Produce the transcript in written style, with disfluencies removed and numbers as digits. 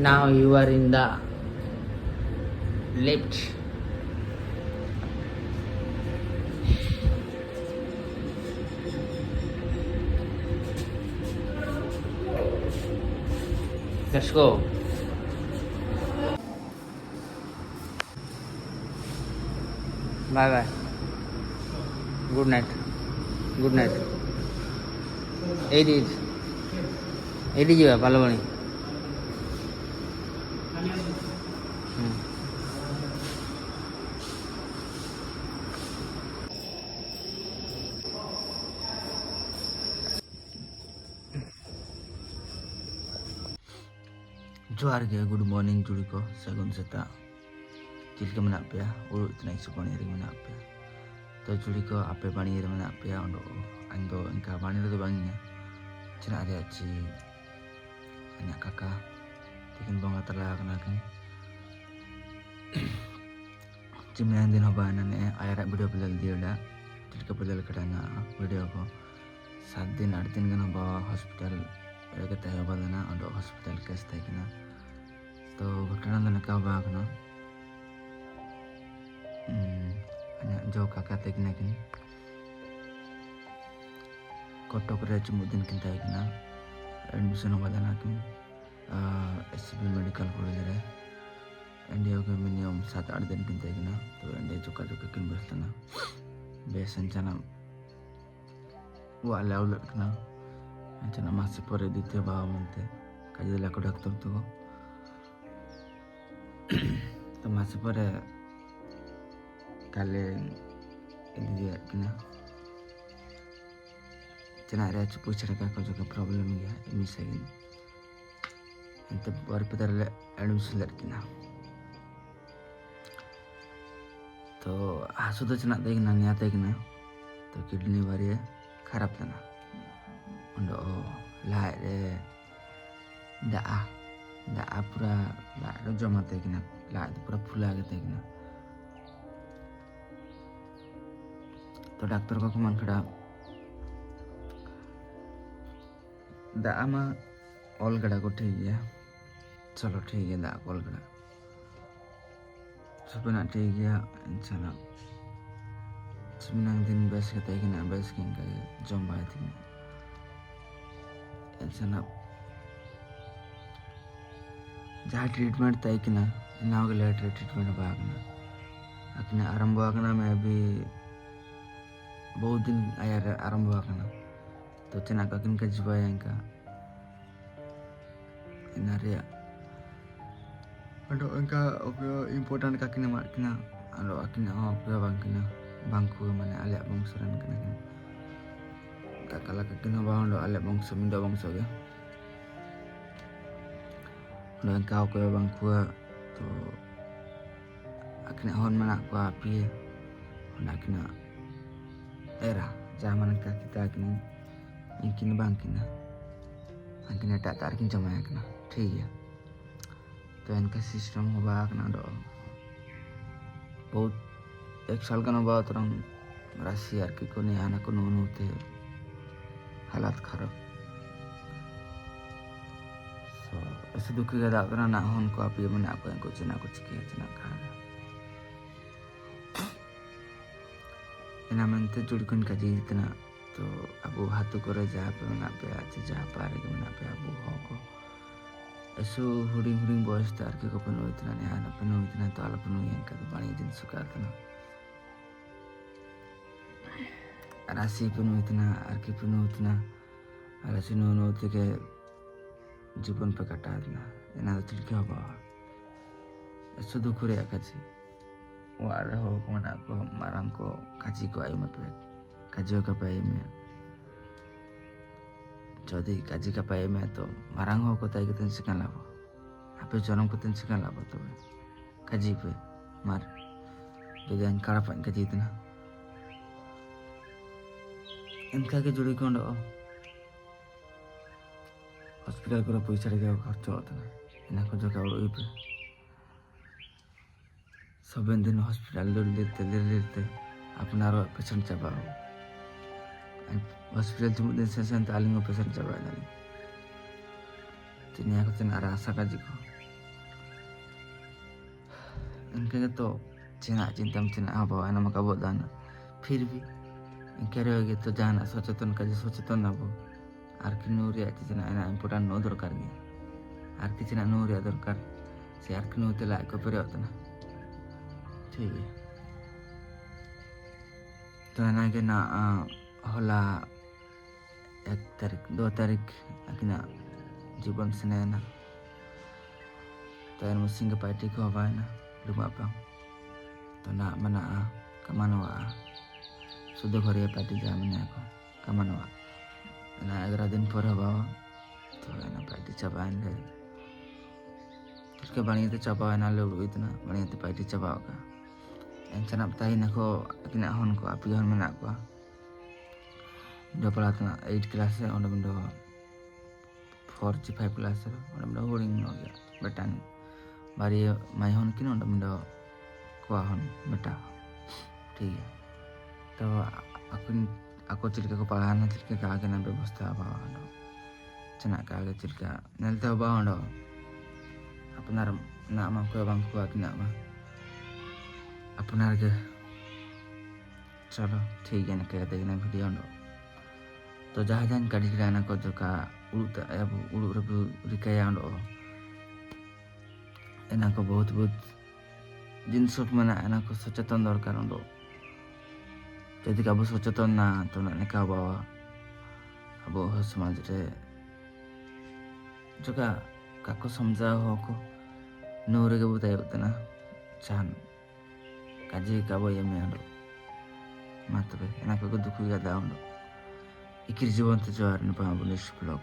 Now you are in the lift. Let's go. Bye bye. Good night. Good night. এইটি ଯିବା ପାଲବଣି। जोहार गे good morning जुड़ी को सगुन सेता चिलके मना पे उड़ इतना इस पानी रे मना पे तो जुड़ी को आपे पानी रे मना पे ओंडो अंदो इनका पानी रे तो बांगिया चना रे अच्छी अन्या काका लेकिन बंगा तला कना के चिमनान दिन होबा नने आयरा वीडियो पे दिया डा चिलके पे कटाना वीडियो को 7 दिन 8 दिन गन होबा हॉस्पिटल रे के तय होबा ना ओंडो हॉस्पिटल केस तय कना तो घटना दन का बा कना जो काका तेकना किन कटक रे चुमुदिन किन ताई किना एडमिशन होबा दना किन एसबी मेडिकल कॉलेज रे इंडिया के मिनिमम 7-8 दिन किन ताई किना तो इंडिया जो किन बसना बेसन चना wa laul kena चना masih pore dite bawa monte kaje la ko doctor तो masih pore kale ini dia kena चना रे चुप चरका को जो प्रॉब्लम गया मिसाइल इंत बार पता ले एडमिशन लड़किना तो आसु तो चना देखना नहीं आता किना तो किडनी बारी खराब तना उन्डो लाए रे दा पूरा लाए जमा तेकिना लाए पूरा फुला के तेकिना तो डॉक्टर को मन खड़ा दा आमा ऑल गड़ा को ठीक है चलो ठीक है दा ऑल गड़ा सुपना ठीक है इंशाल्लाह sebenang din bes kata kena bes king ka jomba tin insana जहाँ ट्रीटमेंट तय किना नाव के लेटर ट्रीटमेंट भागना अपने आरंभ भागना में अभी बहुत दिन आया आरंभ भागना तो चना का किन का जीवा इनका इनारिया अडो इनका इम्पोर्टेंट का किना मार किना अलो किना उपयोग bang किना bangku mana alek bangsuran kena kakala kena bawang do alek bangsu mindo bangsu ya do kau ko bangku to akna hon mana ko api ona kena era zaman ka kita kini ingkin bangkina angkina tak tarkin jama kena ठीक है तो इनका system होगा कना दो बहुत 1 साल का बाद orang राशि यार की को नहीं आना को नोन होते हालात खराब सो ऐसे दुखी का दाकना ना होन को आप ये बना को कुछ ना कुछ किया जना खा ina mente जुड़कन का जी इतना तो अबू हाथों को रह जा पे ना पे आज जा पारे के ना पे अबू हो को ऐसो हुडिंग बॉयज तार के को पनो इतना नहीं आना पनो इतना तो आला पनो ये का तो पानी दिन सुखा था राशि पनो इतना आरकी पनो इतना राशि नो के जीवन पे कटा देना इना तो चिल क्या हुआ ऐसो दुख रे काजी वो आ रहा हो मना को मारंग को काजी को आई में पे काजी का पाए में जदि काजी का पाए में तो मारंग हो को ताई के तन सिकन लाबो आपे जन्म को तन सिकन लाबो तो काजी पे मार जदि अन काड़ा पान काजी इतना इनका के जुड़ी कोंडो हॉस्पिटल को पैसा रे खर्च होता है इना को जो का उड़ी पे सब दिन हॉस्पिटल लेते अपना रो पेशेंट चबाओ हॉस्पिटल तुम दिन से तालिंग पेशेंट चबा दाली तिनिया को तिन आशा का जिको इनके तो चेना चिंता में चेना हवा ना मका बोदाना फिर भी इनके रहोगे तो जाना सचेतन का सचेतन ना वो आर कि नूरिया चीज़ ना इम्पोर्टेंट नो दरकार गया आर कि चीज़ नूरिया दरकार से आर कि नूते लायक को परे होता ना ठीक है तो ना के ना होला 1 तारीख 2 तारीख अकिना जीवन से ना तो यार मुझे पार्टी को हवा है ना rumah bang to na mana kamano wa sudah korea pati jamannya aku kamano wa na agar din por haba to na pati chaban de उसके बनी तो चबा ना लोग इतना बनी तो पार्टी चबा होगा एंचना बताई ना को किना हन को आप हन में ना को जो पढ़ा था 8 क्लास से और बंदो 4 5 क्लास से और बंदो होर्डिंग हो गया बेटा बारी माई हन किन और बंदो को हन बेटा ठीक है तो aku चिल्का को पढ़ाना चिल्का का आगे ना व्यवस्था बावंडो चना का आगे चिल्का नलते बावंडो अपना नाम को बंग को आकिना मा अपना के चलो ठीक है ना कहते हैं ना वीडियो नो तो जहाँ जहाँ कड़ी किराना को जो का उड़ू रबु रिकाया नो एना को बहुत जिनस मना एना को सचेतन दरकार नो यदि अब सचेतन ना तो ना का बावा अब समाज रे जो का काको समझा हो को नूरे के बताया उतना चाहन काजी का वो ये में आलो मात पे एना को दुख भी का दाउंडो इकिर जीवन तो जो आरने पाँव बुनिश ब्लॉग